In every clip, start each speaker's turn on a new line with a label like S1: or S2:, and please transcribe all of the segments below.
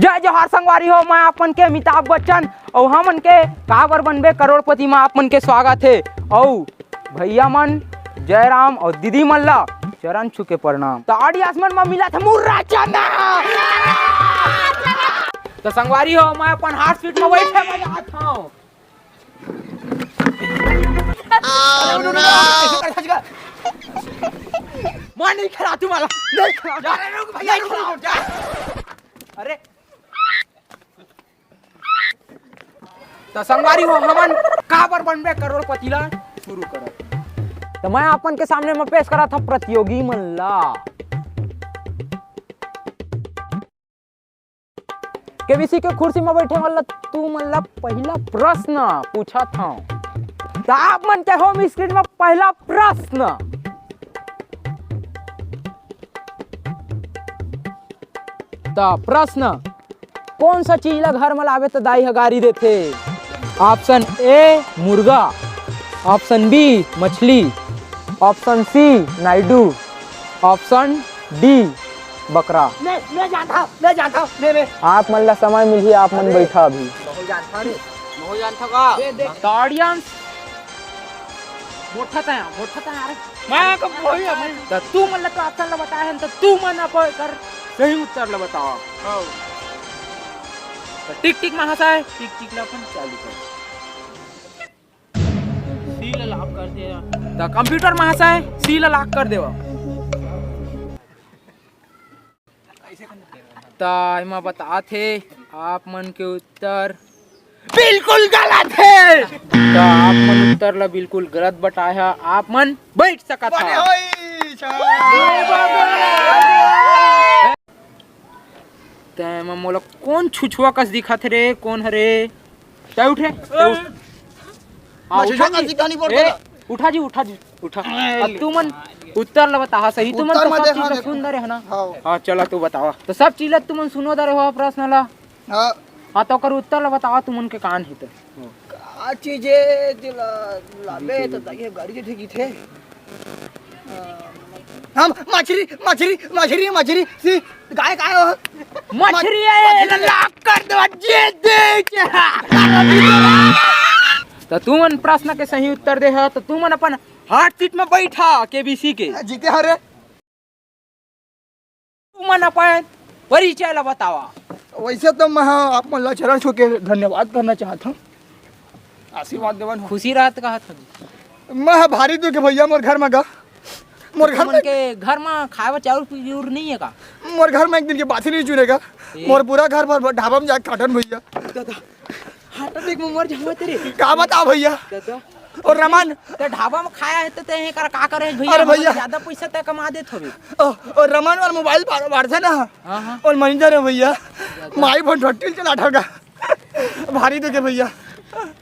S1: जय जोहार संगवारी हो, मैं आपन के अमिताभ बच्चन और हमन के काबर बनबे करोड़पति में आपन के स्वागत है। और भैया मन जयराम और दीदी मन ला चरण छू के प्रणाम। तो ऑडियंस मन में मिला था मुर्रा चना। तो संगवारी हो, मैं अपन हार्ट सीट में बैठे बजात हूं। मैं नहीं खड़ा, तुम्हारा नहीं खड़ा, जा रुक भैया, रुक जा। अरे तो संगवारी हो, हमन काबर बनबे करोड़पति ला शुरू करत। तो मैं अपन के सामने में पेश करा था प्रतियोगी मन ला। केबीसी के कुर्सी में बैठे वाला तू मन ला पहला प्रश्न पूछा था। तो आप मन के होम स्क्रीन में पहला प्रश्न, तो प्रश्न कौन सा चीज ला घर में लावे तो दाई हगारी देथे? ऑप्शन ए मुर्गा, ऑप्शन बी मछली, option C Naidu, option D बकरा। मैं जानता हूं। आप मन ला समय मिली, आप मन बैठा अभी। बहुत जानता का। तो ऑडियंस मोटा अरे मैं कब कोई तो तू मन ला तो ऑप्शन ला बताया है, तो तू मन आप कर सही उत्तर ला बताओ। तो टिक टिक में हंसाए, टिक टिक ला अपन चालू कर, सी ला लॉक कर दे। तो कंप्यूटर में हंसाए, सी ला लॉक कर देवा। तो मैं बताते आप मन के उत्तर बिल्कुल गलत है। तो आप मन उत्तर ला बिल्कुल गलत बताया, आप मन बैठ सका था। मैं मोला कौन छुछुआ कस दिखत रे, कौन हरे? तै उठे, उठा जी। अब तू मन उत्तर ला बता सही। तू मन तो सब चीज ला सुन दे रे ना। हां चला तू बतावा। तो सब चीज ला तू मन सुनो दे रे हो प्रश्न ला। हां तो कर उत्तर ला बतावा, तू मन के कान है तो
S2: का चीजे दिला लाबे तो ताकि गाड़ी के ठेकी थे। हम मछली सी गाय हो
S1: मछली है, लॉक कर दो जे। तो तू मन प्रश्न के सही उत्तर दे है, तो तू मन अपन हार्ट सीट में बैठा केबीसी के
S2: जीते हरे।
S1: तू मन अपन परिचय ला बतावा।
S2: वैसे तो मैं आप मन ला चरण छू के धन्यवाद करना चाहता हूँ, आशीर्वाद देवन।
S1: खुशी रात का था
S2: मैं भारी दुख भैया मोर घर में गा। मोर घर
S1: में खाए चाउर पियूर नहीं है का?
S2: मोर घर में एक दिन के बात ही नहीं चुनेगा। मोर पूरा घर भर ढाबा में जाके काटन भैया।
S1: हार्ट अटैक में मर जाओ तेरे।
S2: का बता भैया? और रमन
S1: ते ढाबा में खाया है तो ते कर का करे भैया?
S2: अरे भैया
S1: ज्यादा पैसा ते कमा देत होबे।
S2: और रमन और मोबाइल बार था ना। हां और मैनेजर है भैया, माई फोन ठट्टिल चला ठगा। भारी दुख है भैया।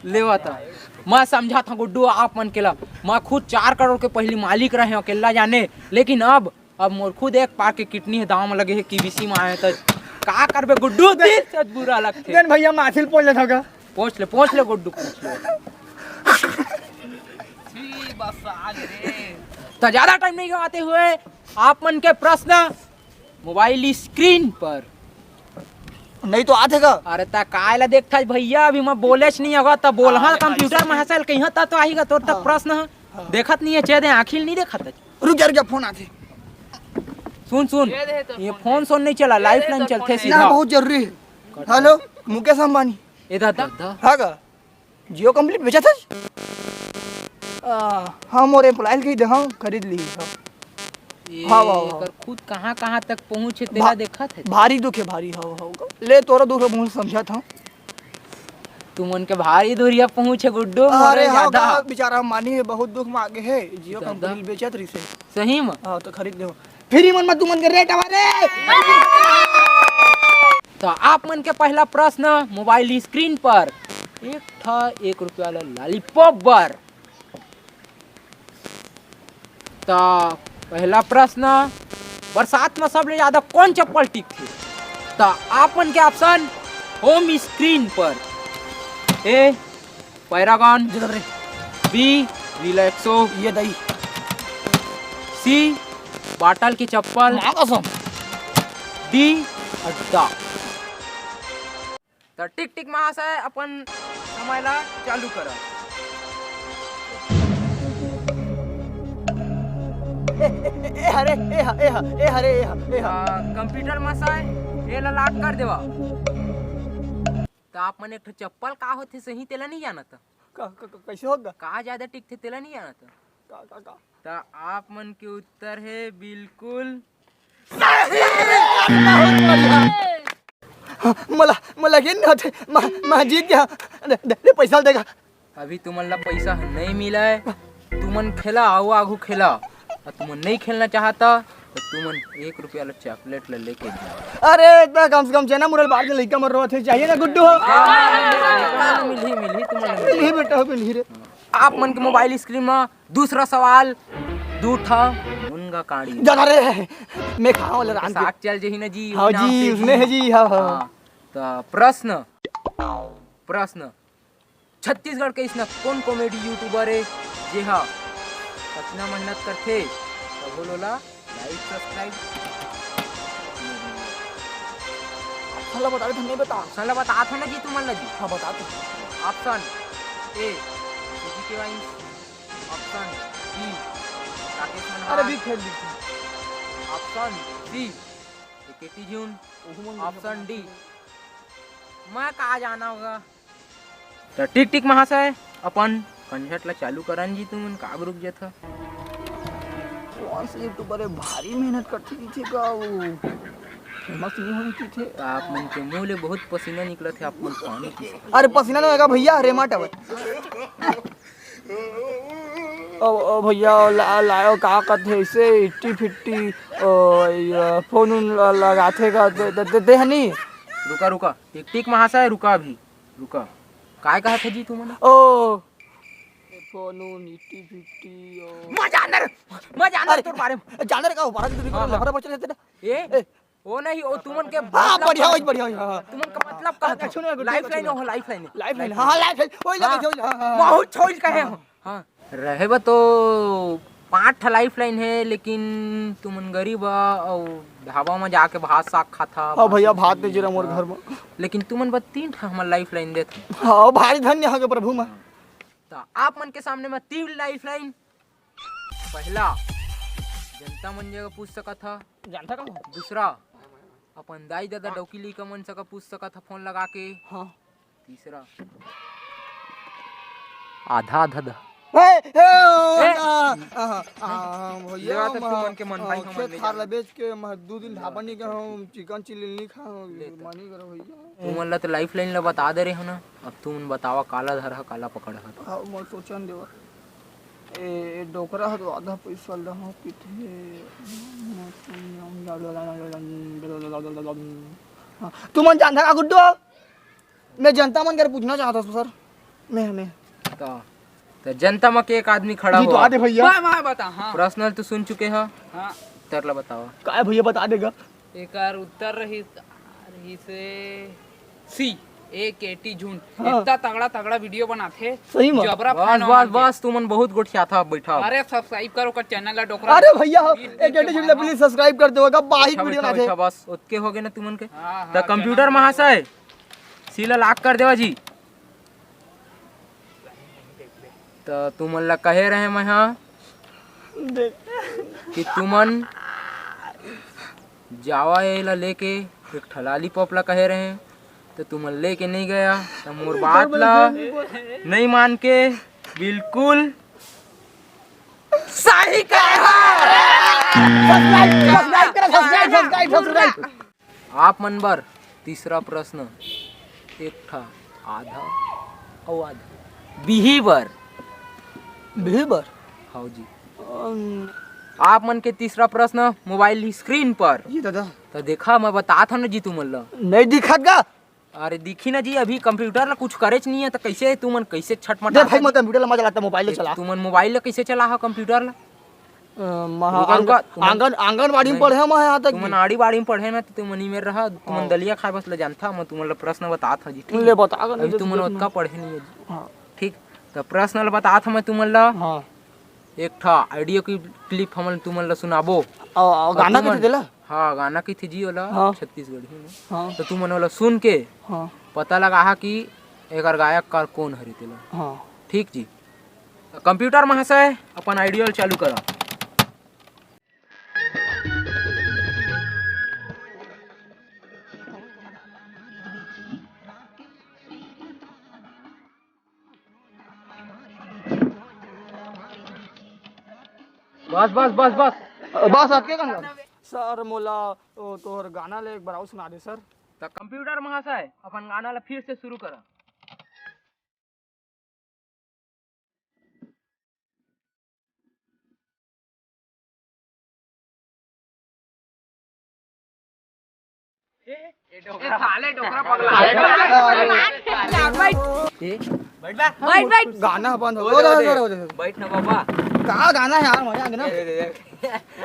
S1: लेवा था मैं समझा था गुड्डू, आप मन के ला मैं खुद 4 करोड़ के पहली मालिक रहे अकेला जाने, लेकिन अब मोर खुद एक पार के किडनी है दाम लगे है केबीसी में आए तो का करबे गुड्डू? दिल से बुरा लगथे।
S2: देन भैया मासिल पोल ले ठगा।
S1: पूछ ले गुड्डू, पूछ ले। तो ज्यादा टाइम नहीं गवाते हुए आप मन के प्रश्न मोबाइल स्क्रीन पर
S2: नहीं तो आते का।
S1: अरे ता कायला देखता भैया, अभी मैं बोलेच नहीं होगा तो बोल। हाँ कंप्यूटर में हंसल कहीं तो आएगा तोर तक प्रश्न देखत नहीं है, चेदे आखिर नहीं देखत।
S2: रुक जा फोन आते।
S1: सुन ये फोन नहीं चला, लाइफ लाइन चलते सीधा।
S2: बहुत जरूरी है। हेलो मुकेश अंबानी।
S1: इधर दादा
S2: हाँ का जियो कंप्लीट बेचा था। हाँ मोर एम्प्लॉय के देखा खरीद ली। हाँ
S1: खुद कहाँ तक पहुँचे तेरा देखा था।
S2: भारी दुख है भारी। हाँ ले तोरा दुख मुझे समझा था।
S1: तुम उनके भारी दूरिया पहुँचे गुड्डू।
S2: अरे हाँ बेचारा मानी है, बहुत दुख में आगे है। जियो कंपनी बेचत रही से
S1: सही में।
S2: हाँ तो खरीद ले फ्री मन में तू मन के रेट हमारे।
S1: तो आप मन के पहला प्रश्न मोबाइल स्क्रीन पर एक था 1 रुपया लॉलीपॉप बर। तो पहला प्रश्न बरसात में सबसे ज्यादा कौन चप्पल टिक थी? तो आप मन के ऑप्शन होम स्क्रीन पर ए पैरागॉन, बी रिलैक्सो,
S2: ये दही,
S1: सी बाटल की चप्पल, डी अड्डा। तर टिक टिक महाशय अपन समयला चालू करा.
S2: ए हरे ए ह ए ह ए हरे ए ह ए ह
S1: कम्प्युटर महाशय याला लॉक कर देवा. तर आपण एक चप्पल का होते सही त्याला नहीं जानत.
S2: कैसे होगा
S1: कहा ज्यादा टिकते त्याला नहीं जानत.
S2: का
S1: तो आप मन के उत्तर है बिल्कुल
S2: मला मला घेऊन होते मैं जीत गया. दे पैसा देगा.
S1: अभी तुमला पैसा नहीं मिला है. तुमन खेला आओ आगू खेला और तुमन नहीं खेलना चाहता तो तुमन 1 रुपया ला चॉकलेट लेके जा.
S2: अरे इतना कम से कम चना मुरल बाहर के लड़का मर रहा थे चाहिए ना गुड्डू.
S1: मिली तुमन
S2: मिली बेटा मिली रे.
S1: आप मन के मोबाइल स्क्रीन में दूसरा सवाल दूठा मुनगा काड़ी
S2: जाना रे मैं खाओ वाला रान
S1: साग चल जही ना जी.
S2: हाँ जी उसने है जी. हाँ हाँ
S1: तो प्रश्न छत्तीसगढ़ के इसना कौन कॉमेडी यूट्यूबर है जी. हाँ कितना मेहनत करते तो बोलो ला लाइक सब्सक्राइब.
S2: साला बता रहे थे नहीं बता.
S1: साला बता था ना जी तुमला जी.
S2: हाँ बता तो.
S1: ऑप्शन ए के wines, option B Rakesh Mahnar,
S2: अरे भी खेल ली.
S1: ऑप्शन सी केटी जून, ऑप्शन डी मैं कहा जाना होगा. तो टिक टिक महाशय अपन कंजट ला चालू करन जी. तुमन का रुक जात था.
S2: कौन से यूट्यूबर है भारी मेहनत करती थी का वो फेमस नहीं होती थे.
S1: तो आप मन के मुंह ले बहुत पसीना निकला थे. आप मन पानी की
S2: अरे पसीना नहीं आएगा भैया रेमाट है. ओ भैया लाओ का कहते इसे इट्टी फिट्टी फोन लगाते का दे हनी.
S1: रुका टिक टिक महाशय रुका अभी रुका. काय कहा था जी तुमने.
S2: ओ फोन इट्टी फिट्टी
S1: मैं जानर तोर बारे में
S2: जानर का बात तो लफड़ा बच रहे थे ना.
S1: ए वो नहीं वो तुमन के
S2: हां बढ़िया हां
S1: तुमन का मतलब का था. लाइफलाइन हो लाइफलाइन
S2: हां लाइफलाइन ओई लगे
S1: बहुत छोड़ कहे हो. हां रहे बा तो 5 लाइफलाइन है लेकिन तुमन गरीब और ढाबा में जाके भात साग खाता.
S2: हां भैया भात दे जरा मोर घर में.
S1: लेकिन तुमन बस 3 हमर लाइफलाइन देत.
S2: हां भारी धन्य है प्रभु में.
S1: तो आप मन के सामने में 3 लाइफलाइन. पहला जनता मन जगह पूछ सका था.
S2: जानता का.
S1: दूसरा अपन दाई दादा डौकीली का मन सका पूछ सका था फोन लगा के.
S2: हाँ.
S1: तीसरा आधा आधा
S2: भैया
S1: तुमन के मन भाई हमन
S2: खेत खार बेच के 2 दिन ढाबा नहीं गए हम चिकन चिल्ली नहीं खाओ मानी करो भैया.
S1: तुमन ला तो लाइफलाइन ला बता दे रहे हो ना. अब तुम बतावा काला धर है काला पकड़ है.
S2: हां मैं सोचन देवा ए डोकरा है तो आधा पैसा ला हो किथे. तुमन जानता का गुड्डू. मैं जनता मन कर पूछना चाहता हूं सर. मैं
S1: तो जनता में के एक आदमी खड़ा
S2: जी तो
S1: हुआ.
S2: आदे भैया
S3: मैं बता. हाँ
S1: पर्सनल तो सुन चुके हो.
S3: हाँ
S1: तरला बतावा.
S2: काय भैया बता देगा.
S3: एक उत्तर रही से सी ए केटी झुंड.
S2: हाँ।
S3: इतना तगड़ा वीडियो बनाते.
S2: सही में
S3: जबरा
S1: बस तुमन बहुत गोठिया था बैठा.
S3: अरे सब्सक्राइब करो कर चैनल ला डोकरा.
S2: अरे भैया एक गेटी जुड़ले प्लीज सब्सक्राइब कर दो का बाहिक वीडियो ना थे.
S1: बस उतके हो गए ना तुमन के.
S3: हाँ,
S1: तो कंप्यूटर महाशय सीला लॉक कर देवा जी. तो तुमन ला कहे रहे मैं हाँ कि तुमन जावा ये ला लेके एक ठलाली पॉप ला कहे रहे. तो तुमन लेके नहीं गया तो मोर बात ला नहीं मान के बिल्कुल सही कहा.
S2: सब्सक्राइब.
S1: आप नंबर तीसरा प्रश्न एक था आधा और आधा बिहेवियर.
S2: बिहेवियर.
S1: हाँ जी. आप मन के तीसरा प्रश्न मोबाइल स्क्रीन पर.
S2: जी दादा
S1: तो देखा मैं बता था ना जी तुमन ला.
S2: नहीं दिखत का.
S1: अरे दिखी ना जी अभी कंप्यूटर ला कुछ करे नहीं है तो कैसे तुमन कैसे
S2: दे
S1: छटमटा.
S2: भाई मैं कंप्यूटर ला मजा लाता मोबाइल चला.
S1: तुमन मोबाइल ला कैसे चला है कंप्यूटर ला.
S2: आंगनबाड़ी में पढ़े हम यहाँ तक.
S1: तुमन आड़ी बाड़ी में पढ़े ना तो तुमन ही में रहा. तुमन दलिया खाए बस ले जानता. मैं तुमन ला प्रश्न बता था जी.
S2: ले बता.
S1: अभी तुमन उतना पढ़े नहीं है जी.
S2: हाँ.
S1: ठीक. तो प्रश्न ला बता था मैं तुमन ला.
S2: हाँ.
S1: एक था ऑडियो की क्लिप हमन तुमन ला सुनाबो.
S2: गाना कैसे देला.
S1: हाँ गाना की थी जी वाला
S2: हाँ।
S1: छत्तीसगढ़ी में।
S2: हाँ
S1: तो तू मन वाला सुन के
S2: हाँ
S1: पता लगा हा कि एकर गायक कार कौन हरी तेला।
S2: हाँ।
S1: ठीक जी। कंप्यूटर महाशय अपन आइडियल चालू करा। बस बस बस बस।
S2: बस अटके कौन सर मोला तोहर गाना ले एक बार और सुना दे सर।
S1: तो कंप्यूटर महाशय अपन गाना ला फिर से शुरू करा।
S2: गाना बंद हो गया।
S3: बैठ ना बाबा
S2: कहाँ गाना है यार, मजा आ गया ना।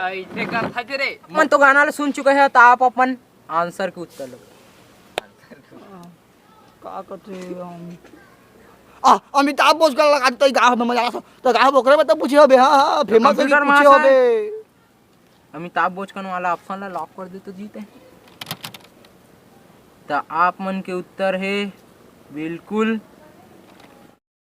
S3: ऐसे कर था रे
S1: अपन तो गाना ला सुन चुके हैं तो आप अपन आंसर के उत्तर लो।
S2: का करते हम अमिताभ बच्चन लगा तो गाँव में मजा तो गाँव ओकरे में तो पूछे होबे। हाँ फेमस
S1: कंप्यूटर
S2: पूछे
S1: महाशय।
S2: होबे।
S1: अमिताभ बच्चन वाला ऑप्शन ला लॉक कर दे तो जीते। तो आप मन के उत्तर है बिल्कुल